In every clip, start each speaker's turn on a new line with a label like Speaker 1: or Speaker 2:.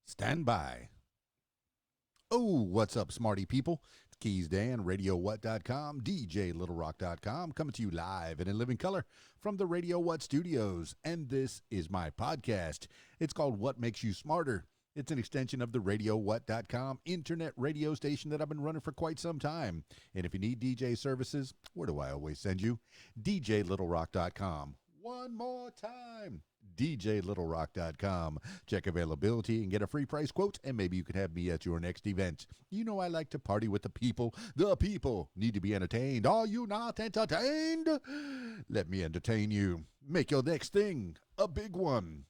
Speaker 1: Stand by. Oh, what's up, smarty people? It's KeysDAN, RadioWhat.com, DJLittleRock.com, coming to you live and in living color from the Radio What studios. And this is my podcast. It's called What Makes You Smarter. It's an extension of the RadioWhat.com internet radio station that I've been running for quite some time. And if you need DJ services, where do I always send you? DJLittleRock.com. One more time. DJLittleRock.com. Check availability and get a free price quote, and maybe you can have me at your next event. You know I like to party with the people. The people need to be entertained. Are you not entertained? Let me entertain you. Make your next thing a big one.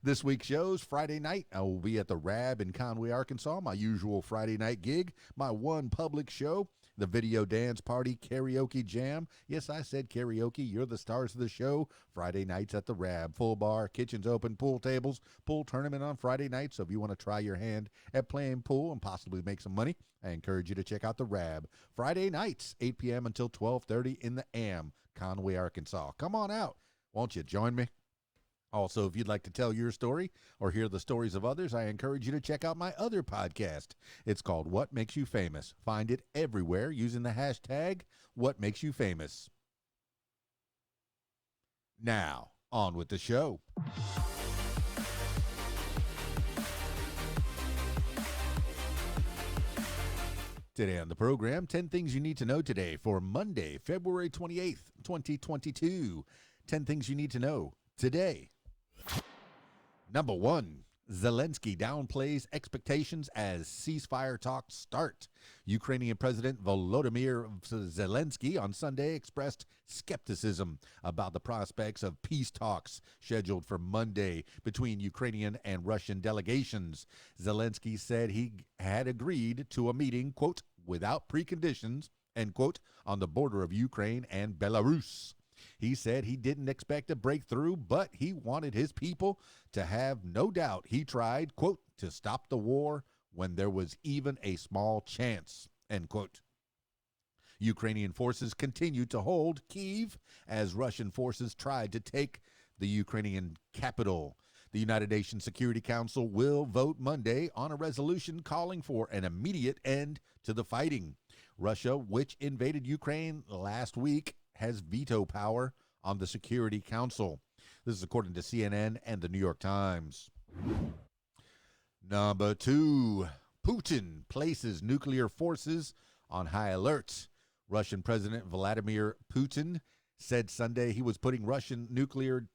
Speaker 1: This week's show's Friday night. I will be at the Rab in Conway, Arkansas, my usual Friday night gig, my one public show, the video dance party karaoke jam. Yes, I said karaoke. You're the stars of the show. Friday nights at the Rab. Full bar, kitchens open, pool tables, pool tournament on Friday night. So if you want to try your hand at playing pool and possibly make some money, I encourage you to check out the Rab. Friday nights, 8 p.m. until 12:30 in the AM, Conway, Arkansas. Come on out. Won't you join me? Also, if you'd like to tell your story or hear the stories of others, I encourage you to check out my other podcast. It's called What Makes You Famous. Find it everywhere using the hashtag What Makes You Famous. Now, on with the show. Today on the program, 10 things you need to know today for Monday, February 28th, 2022. 10 things you need to know today. Number 1, Zelensky downplays expectations as ceasefire talks start. Ukrainian President Volodymyr Zelensky on Sunday expressed skepticism about the prospects of peace talks scheduled for Monday between Ukrainian and Russian delegations. Zelensky said he had agreed to a meeting, quote, without preconditions, end quote, on the border of Ukraine and Belarus. He said he didn't expect a breakthrough, but he wanted his people to have no doubt he tried, quote, to stop the war when there was even a small chance, end quote. Ukrainian forces continued to hold Kyiv as Russian forces tried to take the Ukrainian capital. The United Nations Security Council will vote Monday on a resolution calling for an immediate end to the fighting. Russia, which invaded Ukraine last week, has veto power on the Security Council. This is according to CNN and the New York Times. Number 2, Putin places nuclear forces on high alert. Russian President Vladimir Putin said Sunday he was putting Russian nuclear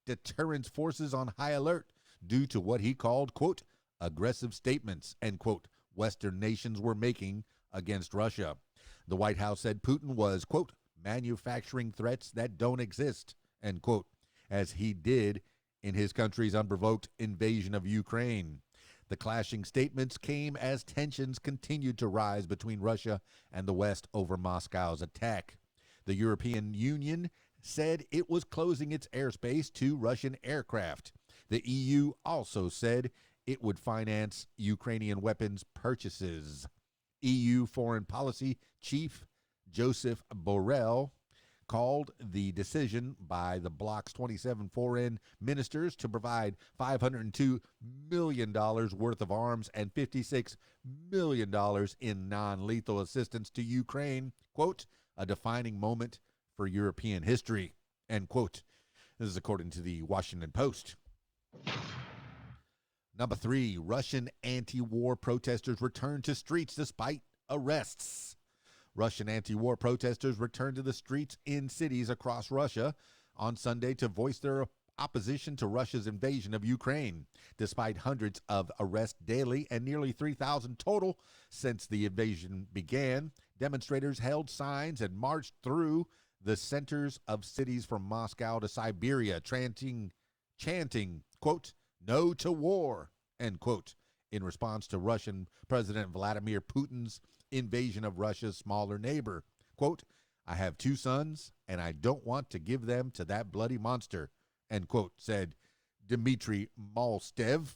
Speaker 1: deterrence forces on high alert due to what he called, quote, aggressive statements, end quote, Western nations were making against Russia. The White House said Putin was, quote, manufacturing threats that don't exist, end quote, as he did in his country's unprovoked invasion of Ukraine. The clashing statements came as tensions continued to rise between Russia and the West over Moscow's attack. The European Union said it was closing its airspace to Russian aircraft. The EU also said it would finance Ukrainian weapons purchases. EU Foreign Policy Chief Joseph Borrell called the decision by the bloc's 27 foreign ministers to provide $502 million worth of arms and $56 million in non-lethal assistance to Ukraine, quote, a defining moment for European history, end quote. This is according to the Washington Post. Number 3, Russian anti-war protesters return to streets despite arrests. Russian anti-war protesters returned to the streets in cities across Russia on Sunday to voice their opposition to Russia's invasion of Ukraine. Despite hundreds of arrests daily and nearly 3,000 total since the invasion began, demonstrators held signs and marched through the centers of cities from Moscow to Siberia, chanting, quote, no to war, end quote, in response to Russian President Vladimir Putin's invasion of Russia's smaller neighbor. Quote, I have 2 sons, and I don't want to give them to that bloody monster, end quote, said Dmitry Maltsev,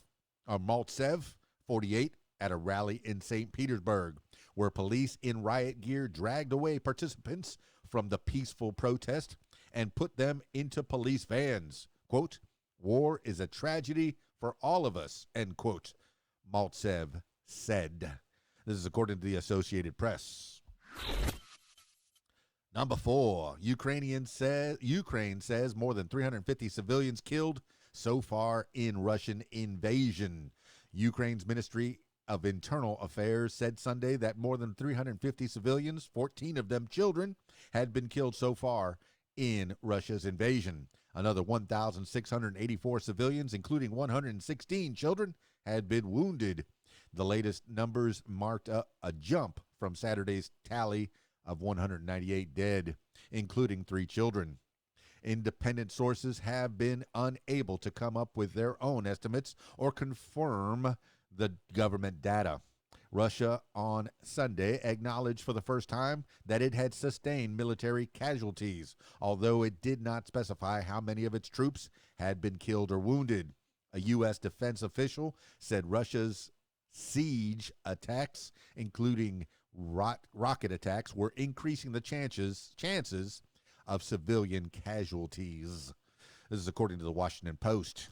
Speaker 1: 48, at a rally in St. Petersburg, where police in riot gear dragged away participants from the peaceful protest and put them into police vans. Quote, War is a tragedy for all of us, end quote, Maltsev said. This is according to the Associated Press. Number 4, Ukraine says more than 350 civilians killed so far in Russian invasion. Ukraine's Ministry of Internal Affairs said Sunday that more than 350 civilians, 14 of them children, had been killed so far in Russia's invasion. Another 1,684 civilians, including 116 children, had been wounded. The latest numbers marked a jump from Saturday's tally of 198 dead, including 3 children. Independent sources have been unable to come up with their own estimates or confirm the government data. Russia on Sunday acknowledged for the first time that it had sustained military casualties, although it did not specify how many of its troops had been killed or wounded. A U.S. defense official said Russia's siege attacks, including rocket attacks, were increasing the chances of civilian casualties. This is according to the Washington Post.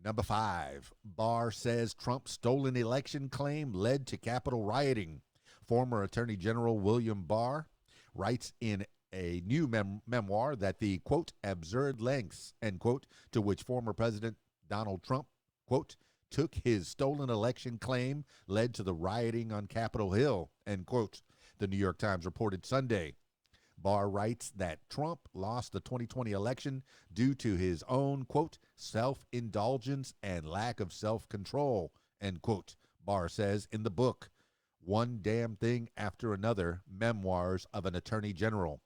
Speaker 1: Number 5, Barr says Trump's stolen election claim led to Capitol rioting. Former Attorney General William Barr writes in a new memoir that the, quote, absurd lengths, end quote, to which former President Donald Trump, quote, took his stolen election claim led to the rioting on Capitol Hill, end quote, the New York Times reported Sunday. Barr writes that Trump lost the 2020 election due to his own, quote, self-indulgence and lack of self-control, end quote, Barr says in the book, One Damn Thing After Another, Memoirs of an Attorney General,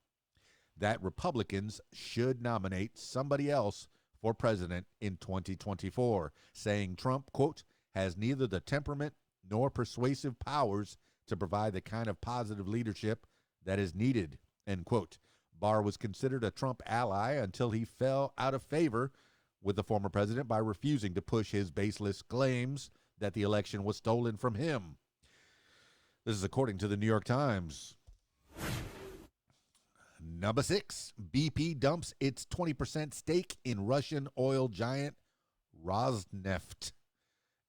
Speaker 1: that Republicans should nominate somebody else for president in 2024, saying Trump, quote, has neither the temperament nor persuasive powers to provide the kind of positive leadership that is needed, end quote. Barr was considered a Trump ally until he fell out of favor with the former president by refusing to push his baseless claims that the election was stolen from him. This is according to the New York Times. Number 6, BP dumps its 20% stake in Russian oil giant Rosneft.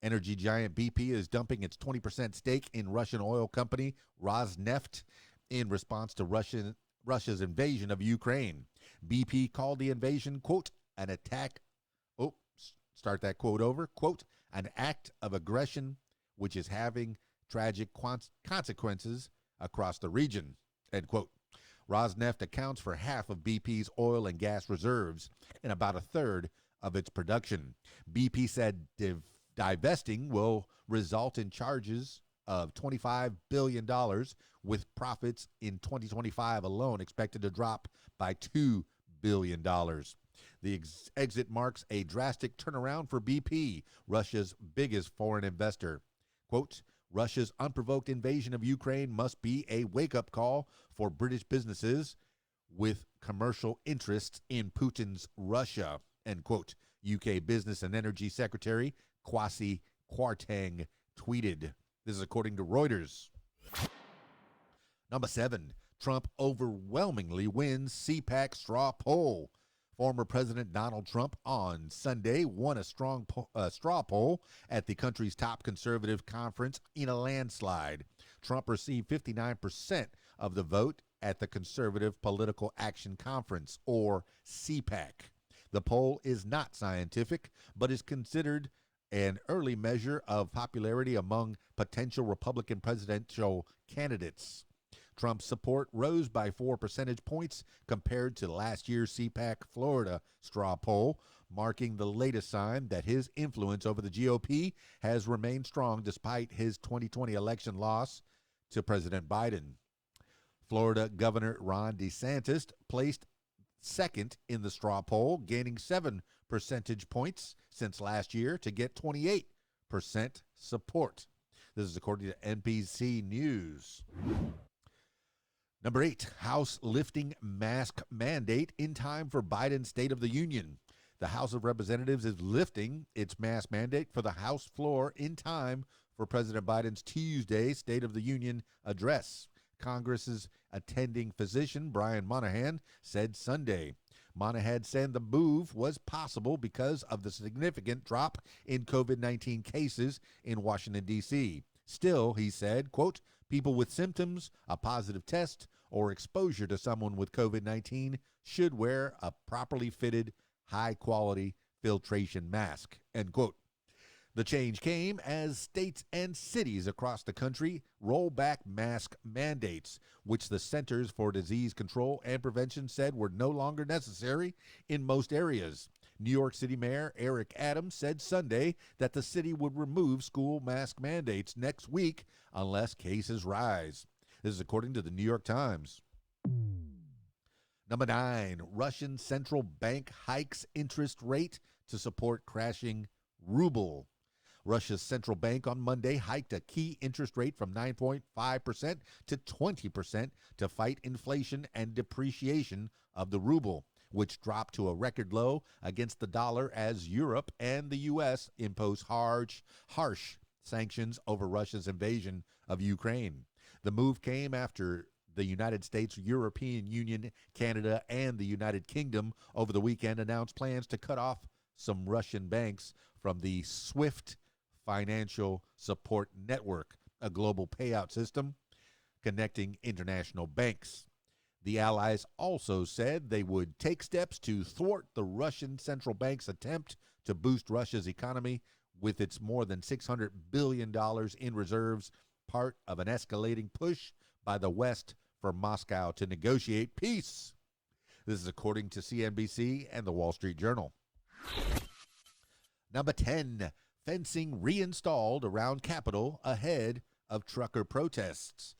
Speaker 1: Energy giant BP is dumping its 20% stake in Russian oil company Rosneft in response to Russia's invasion of Ukraine. BP called the invasion, quote, an attack. Oh, start that quote over. Quote, an act of aggression which is having tragic consequences across the region, end quote. Rosneft accounts for half of BP's oil and gas reserves and about a third of its production. BP said divesting will result in charges of $25 billion, with profits in 2025 alone expected to drop by $2 billion. The exit marks a drastic turnaround for BP, Russia's biggest foreign investor. Quote, Russia's unprovoked invasion of Ukraine must be a wake-up call for British businesses with commercial interests in Putin's Russia, end quote. UK Business and Energy Secretary Kwasi Kwarteng tweeted. This is according to Reuters. Number 7, Trump overwhelmingly wins CPAC straw poll. Former President Donald Trump on Sunday won a straw poll at the country's top conservative conference in a landslide. Trump received 59% of the vote at the Conservative Political Action Conference, or CPAC. The poll is not scientific, but is considered an early measure of popularity among potential Republican presidential candidates. Trump's support rose by 4 percentage points compared to last year's CPAC Florida straw poll, marking the latest sign that his influence over the GOP has remained strong despite his 2020 election loss to President Biden. Florida Governor Ron DeSantis placed second in the straw poll, gaining 7 percentage points since last year to get 28% support. This is according to NBC News. Number 8, House lifting mask mandate in time for Biden's State of the Union. The House of Representatives is lifting its mask mandate for the House floor in time for President Biden's Tuesday State of the Union address. Congress's attending physician, Brian Monahan, said Sunday. Monahan said the move was possible because of the significant drop in COVID-19 cases in Washington, D.C. Still, he said, quote, people with symptoms, a positive test, or exposure to someone with COVID-19 should wear a properly fitted, high-quality filtration mask, end quote. The change came as states and cities across the country roll back mask mandates, which the Centers for Disease Control and Prevention said were no longer necessary in most areas. New York City Mayor Eric Adams said Sunday that the city would remove school mask mandates next week unless cases rise. This is according to the New York Times. Number 9, Russian central bank hikes interest rate to support crashing ruble. Russia's central bank on Monday hiked a key interest rate from 9.5% to 20% to fight inflation and depreciation of the ruble, which dropped to a record low against the dollar as Europe and the U.S. impose harsh sanctions over Russia's invasion of Ukraine. The move came after the United States, European Union, Canada, and the United Kingdom over the weekend announced plans to cut off some Russian banks from the SWIFT Financial Support Network, a global payout system connecting international banks. The allies also said they would take steps to thwart the Russian central bank's attempt to boost Russia's economy with its more than $600 billion in reserves, part of an escalating push by the West for Moscow to negotiate peace. This is according to CNBC and the Wall Street Journal. Number 10, fencing reinstalled around Capitol ahead of trucker protests.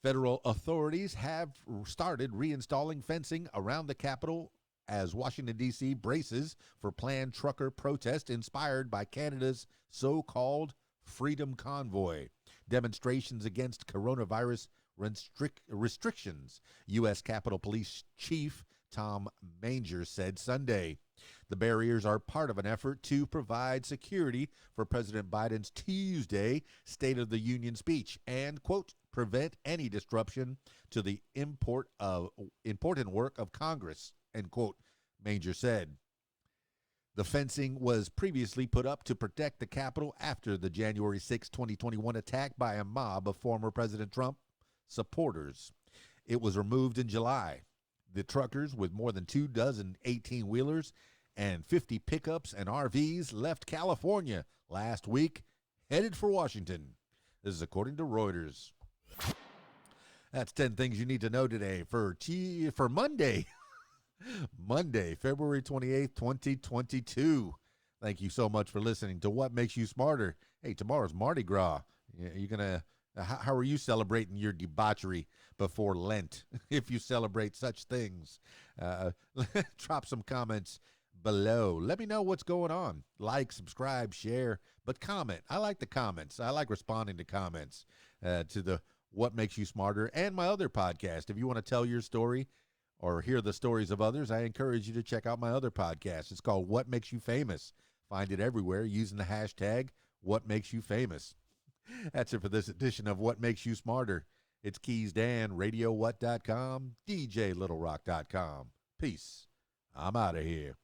Speaker 1: Federal authorities have started reinstalling fencing around the Capitol as Washington, D.C. braces for planned trucker protest inspired by Canada's so-called Freedom Convoy, demonstrations against coronavirus restrictions, U.S. Capitol Police Chief Tom Manger said Sunday. The barriers are part of an effort to provide security for President Biden's Tuesday State of the Union speech and, quote, prevent any disruption to the important work of Congress, end quote, Manger said. The fencing was previously put up to protect the Capitol after the January 6, 2021 attack by a mob of former President Trump supporters. It was removed in July. The truckers, with more than 24 18-wheelers and 50 pickups and RVs, left California last week, headed for Washington. This is according to Reuters. That's 10 things you need to know today for Monday. Monday, February 28th, 2022. Thank you so much for listening to What Makes You Smarter. Hey, tomorrow's Mardi Gras. How are you celebrating your debauchery before Lent, if you celebrate such things? Drop some comments below. Let me know what's going on. Like, subscribe, share, but comment. I like the comments. I like responding to comments to the What Makes You Smarter and my other podcast. If you want to tell your story or hear the stories of others, I encourage you to check out my other podcast. It's called What Makes You Famous. Find it everywhere using the hashtag What Makes You Famous. That's it for this edition of What Makes You Smarter. It's KeysDAN, RadioWhat.com, DJLittleRock.com. Peace. I'm out of here.